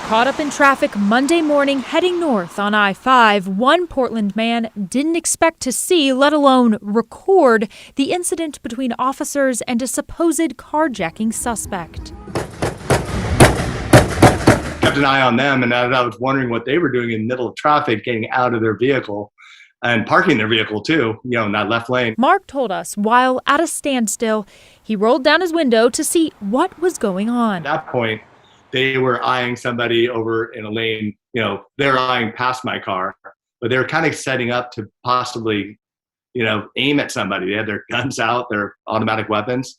Caught up in traffic Monday morning heading north on I-5, one Portland man didn't expect to see, let alone record, the incident between officers and a supposed carjacking suspect. Kept an eye on them, and I was wondering what they were doing in the middle of traffic, getting out of their vehicle and parking their vehicle too, in that left lane. Mark told us while at a standstill, he rolled down his window to see what was going on. At that point, they were eyeing somebody over in a lane, they're eyeing past my car, but they were kind of setting up to possibly, aim at somebody. They had their guns out, their automatic weapons,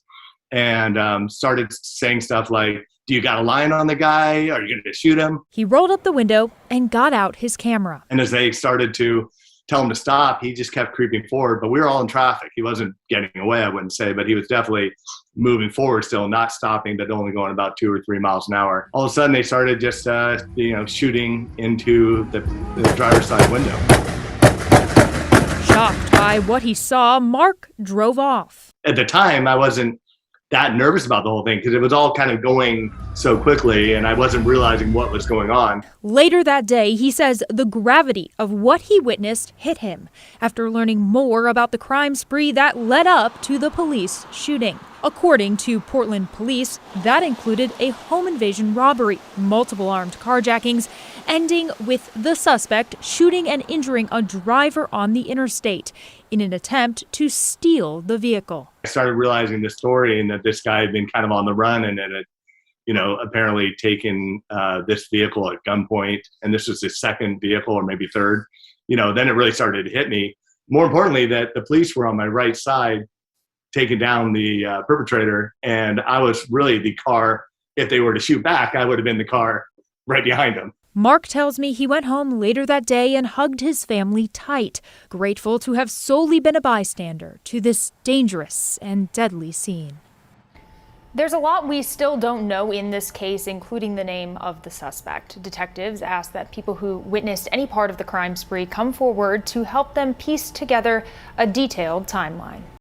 and started saying stuff like, "Do you got a line on the guy? Are you going to shoot him?" He rolled up the window and got out his camera. And as they started to tell him to stop, he just kept creeping forward. But we were all in traffic. He wasn't getting away, I wouldn't say, but he was definitely moving forward still, not stopping, but only going about 2 or 3 miles an hour. All of a sudden, they started just, shooting into the driver's side window. Shocked by what he saw, Mark drove off. At the time, I wasn't that nervous about the whole thing because it was all kind of going so quickly and I wasn't realizing what was going on. Later that day, he says the gravity of what he witnessed hit him after learning more about the crime spree that led up to the police shooting. According to Portland police, that included a home invasion robbery, multiple armed carjackings, ending with the suspect shooting and injuring a driver on the interstate in an attempt to steal the vehicle. I started realizing the story and that this guy had been kind of on the run and had, apparently taken this vehicle at gunpoint. And this was his second vehicle or maybe third. Then it really started to hit me. More importantly, that the police were on my right side taking down the perpetrator. And I was really the car. If they were to shoot back, I would have been the car right behind them. Mark tells me he went home later that day and hugged his family tight, grateful to have solely been a bystander to this dangerous and deadly scene. There's a lot we still don't know in this case, including the name of the suspect. Detectives ask that people who witnessed any part of the crime spree come forward to help them piece together a detailed timeline.